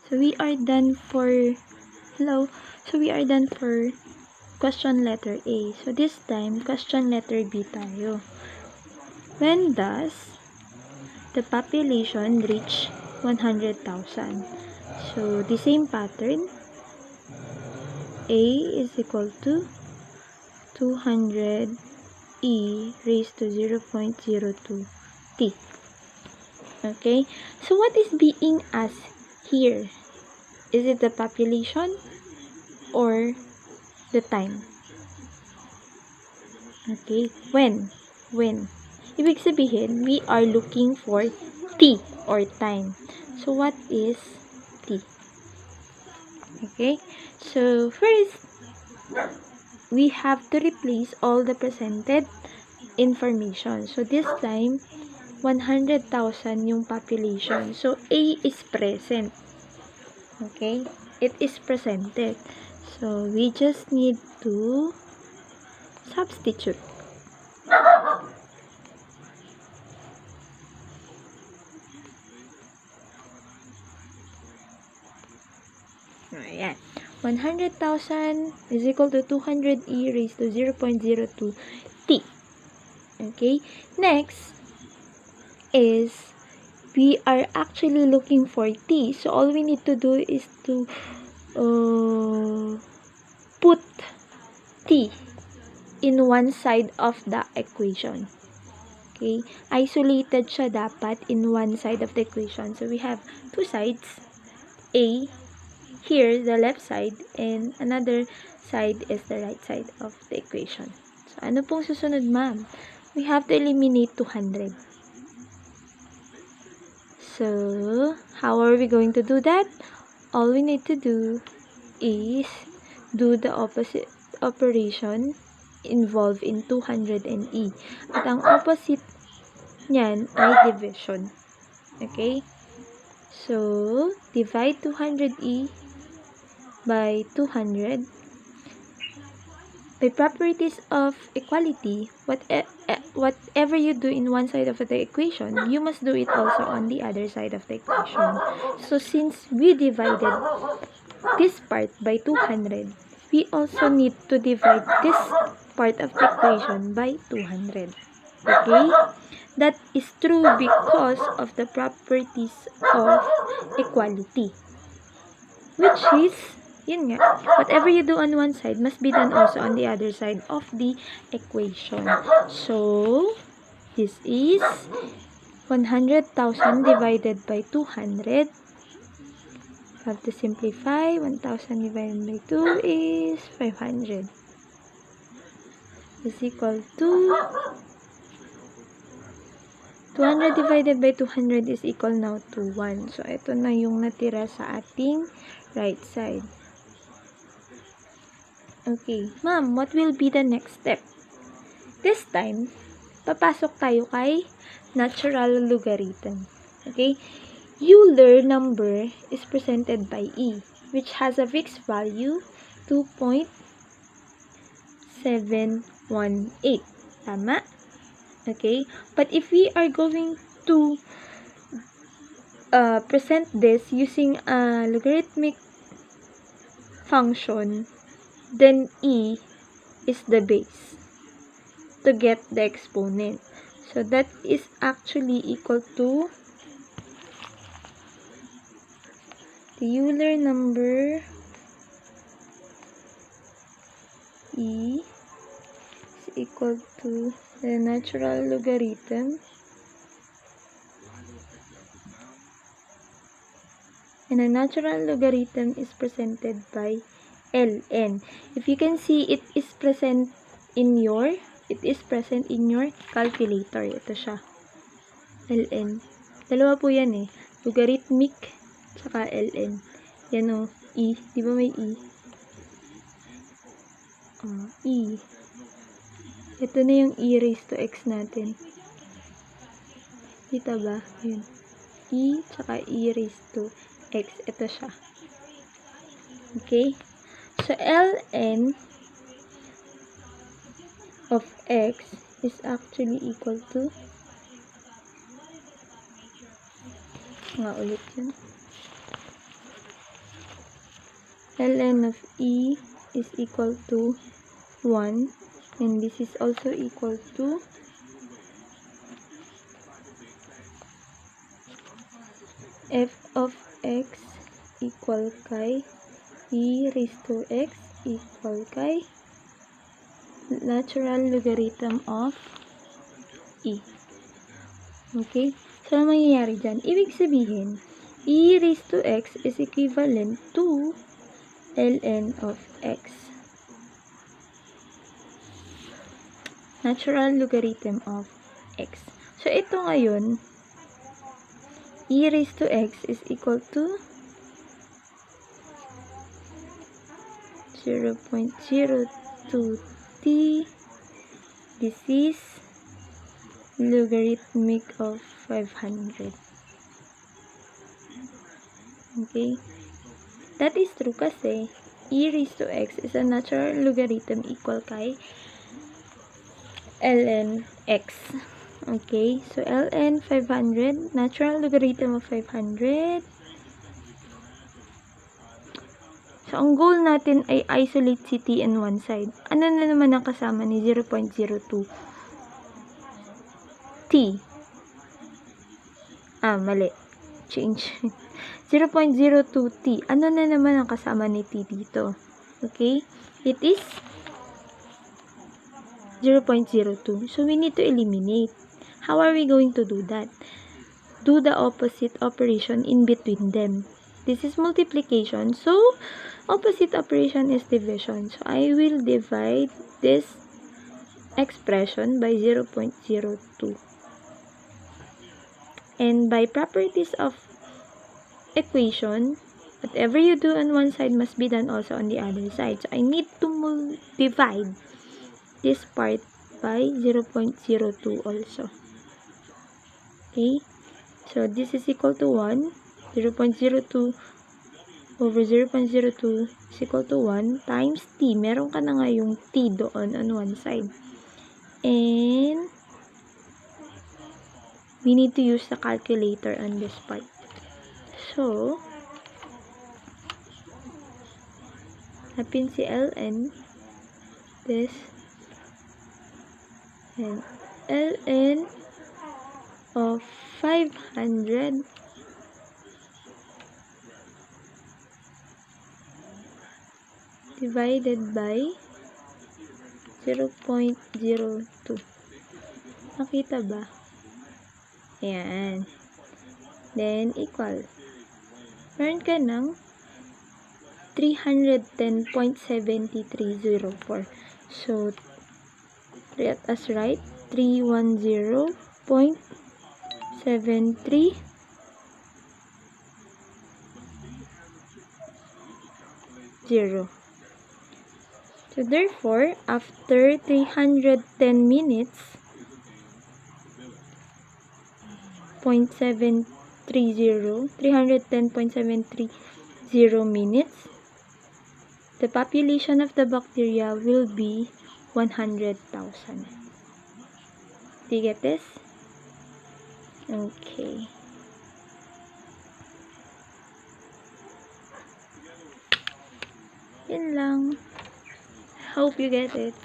So we are done for question letter A. So this time, question letter B tayo. When does the population reach 100,000? So the same pattern. A is equal to 200 e raised to 0.02 t. Okay, so what is being asked here? Is it the population or the time? Okay, when? Ibig sabihin, we are looking for t or time. So what is t? Okay, so first, we have to replace all the presented information. So this time, 100,000 yung population. So A is present. Okay? It is presented. So we just need to substitute. Ayan. 100,000 is equal to 200e raised to 0.02 t. Okay? Next is we are actually looking for t. So all we need to do is to put t in one side of the equation. Okay? Isolated siya dapat in one side of the equation. So we have two sides. A, here, the left side, and another side is the right side of the equation. So ano pong susunod, ma'am? We have to eliminate 200. So, how are we going to do that? All we need to do is do the opposite operation involved in 200 and e. At ang opposite niyan ay division. Okay? So, divide 200e by 200. By properties of equality, whatever you do in one side of the equation, you must do it also on the other side of the equation. So, since we divided this part by 200, we also need to divide this part of the equation by 200. Okay? That is true because of the properties of equality. Which is, yun nga, whatever you do on one side must be done also on the other side of the equation. So, this is 100,000 divided by 200. Have to simplify. 1,000 divided by 2 is 500. Is equal to 200 divided by 200 is equal now to 1. So, ito na yung natira sa ating right side. Okay. Ma'am, what will be the next step? This time, papasok tayo kay natural logarithm. Okay? Euler number is presented by e, which has a fixed value 2.718. Tama? Okay? But if we are going to present this using a logarithmic function, then e is the base to get the exponent. So that is actually equal to the Euler number e is equal to the natural logarithm, and a natural logarithm is presented by ln. If you can see, it is present in your calculator. Ito siya. ln. Dalawa po yan eh. Logarithmic tsaka ln. Yan o. E. Di ba may e? E. Ito na yung e raised to x natin. Kita ba? Yun. E tsaka e raised to x. Ito siya. Okay? So, ln of x is actually equal to ulit yun. ln of E is equal to 1, and this is also equal to f of x equal kay e raised to x equal kay natural logarithm of e. Okay? So, ano mangyayari dyan? Ibig sabihin, e raised to x is equivalent to ln of x. Natural logarithm of x. So, ito ngayon, e raised to x is equal to 0.02t. This is logarithmic of 500. Okay? That is true kasi e raised to x is a natural logarithm equal kay ln x. Okay? So, ln 500, natural logarithm of 500. So, ang goal natin ay isolate si t in one side. Ano na naman ang kasama ni 0.02? T. Mali. Change. 0.02t. Ano na naman ang kasama ni t dito? Okay? It is 0.02. So, we need to eliminate. How are we going to do that? Do the opposite operation in between them. This is multiplication. So, opposite operation is division. So, I will divide this expression by 0.02. And by properties of equation, whatever you do on one side must be done also on the other side. So, I need to divide this part by 0.02 also. Okay? So, this is equal to 1. 0.02 over 0.02 is equal to 1 times t. Meron ka na nga yung t doon on one side. And we need to use the calculator on this part. So, hanapin si ln. This. And ln of 500 divided by 0.02. Nakita ba? Ayan. Then, equal. Meron ka ng 310.7304. So, let us write 310.73. So, therefore, after 310 minutes, 310.730 minutes, the population of the bacteria will be 100,000. Do you get this? Okay. Yun lang. Hope you get it.